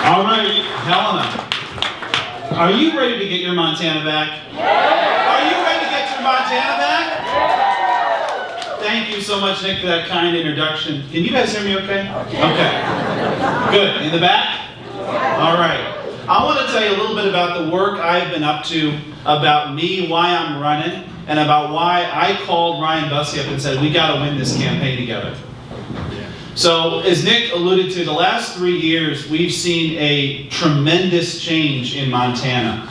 All right, Helena, are you ready to get your Montana back? Are you ready to get your Montana back? Thank you so much, Nick, for that kind introduction. Can you guys hear me okay? Okay. Good. In the back? All right. I want to tell you a little bit about the work I've been up to, about me, why I'm running, and about why I called Ryan Busse up and said, we got to win this campaign together. So, as Nick alluded to, the last 3 years, we've seen a tremendous change in Montana.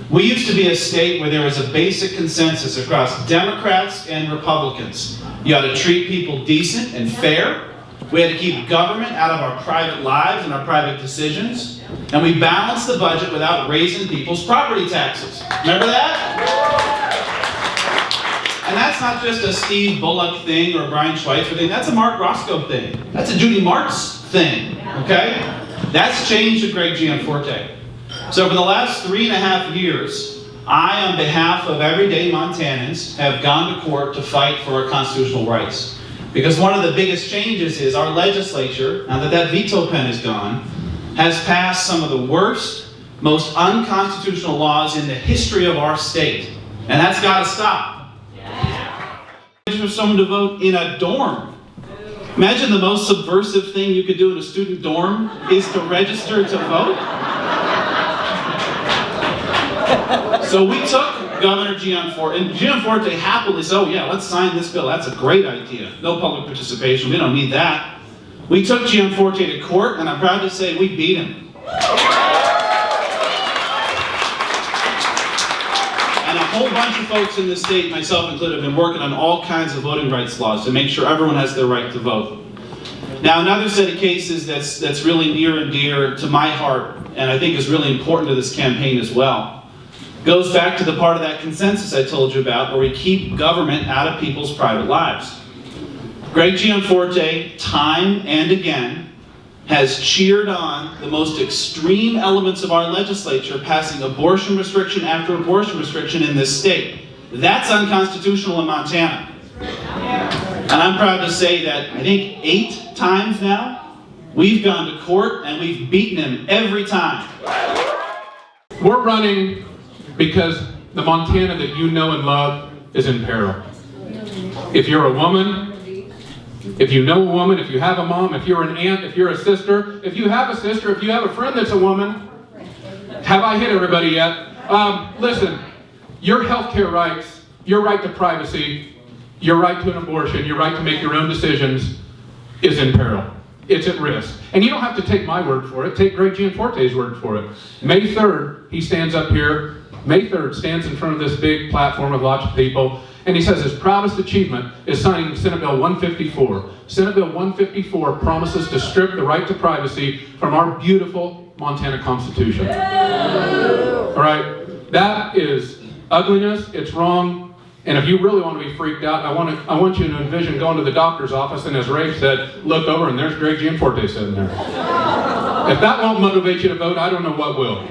We used to be a state where there was a basic consensus across Democrats and Republicans. You had to treat people decent and fair. We had to keep government out of our private lives and our private decisions. And we balanced the budget without raising people's property taxes. Remember that? And that's not just a Steve Bullock thing or a Brian Schweitzer thing. That's a Mark Roscoe thing. That's a Judy Martz thing. Okay? That's changed with Greg Gianforte. So for the last 3.5 years, I, on behalf of everyday Montanans, have gone to court to fight for our constitutional rights. Because one of the biggest changes is our legislature, now that that veto pen is gone, has passed some of the worst, most unconstitutional laws in the history of our state. And that's got to stop. For someone to vote in a dorm. Imagine the most subversive thing you could do in a student dorm is to register to vote. So we took Governor Gianforte, and Gianforte happily said, oh yeah, let's sign this bill. That's a great idea. No public participation. We don't need that. We took Gianforte to court, and I'm proud to say we beat him. And a whole bunch of folks in the state, myself included, have been working on all kinds of voting rights laws to make sure everyone has their right to vote. Now, another set of cases that's really near and dear to my heart, and I think is really important to this campaign as well, goes back to the part of that consensus I told you about, where we keep government out of people's private lives. Greg Gianforte, time and again, has cheered on the most extreme elements of our legislature, passing abortion restriction after abortion restriction in this state. That's unconstitutional in Montana. And I'm proud to say that I think 8 times now, we've gone to court and we've beaten him every time. We're running because the Montana that you know and love is in peril. If you're a woman, if you know a woman, if you have a mom, if you're an aunt, if you're a sister, if you have a sister, if you have a friend that's a woman, have I hit everybody yet? Listen, your healthcare rights, your right to privacy, your right to an abortion, your right to make your own decisions is in peril. It's at risk. And you don't have to take my word for it. Take Greg Gianforte's word for it. May 3rd, he stands up here. May 3rd, stands in front of this big platform with lots of people, and he says his proudest achievement is signing Senate Bill 154. Senate Bill 154 promises to strip the right to privacy from our beautiful Montana Constitution. All right, that is ugliness, it's wrong, and if you really want to be freaked out, I want you to envision going to the doctor's office, and as Raph said, look over and there's Greg Gianforte sitting there. If that won't motivate you to vote, I don't know what will.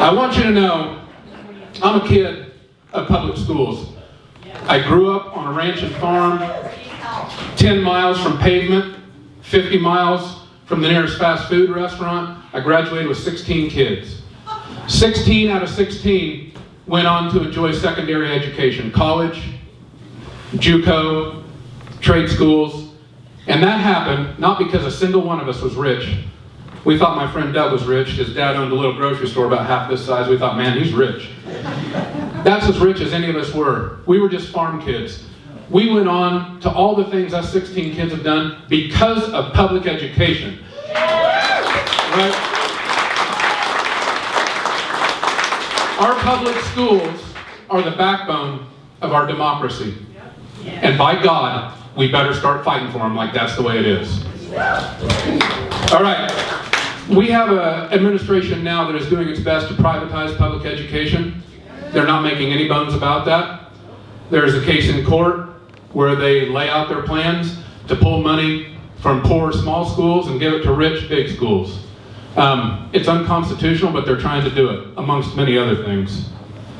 I want you to know, I'm a kid of public schools. I grew up on a ranch and farm, 10 miles from pavement, 50 miles from the nearest fast food restaurant. I graduated with 16 kids. 16 out of 16 went on to enjoy secondary education, college, JUCO, trade schools, and that happened not because a single one of us was rich. We thought my friend Doug was rich. His dad owned a little grocery store about half this size. We thought, man, he's rich. That's as rich as any of us were. We were just farm kids. We went on to all the things us 16 kids have done because of public education. Right? Our public schools are the backbone of our democracy. And by God, we better start fighting for them like that's the way it is. All right. We have an administration now that is doing its best to privatize public education. They're not making any bones about that. There's a case in court where they lay out their plans to pull money from poor small schools and give it to rich big schools. It's unconstitutional, but they're trying to do it, amongst many other things.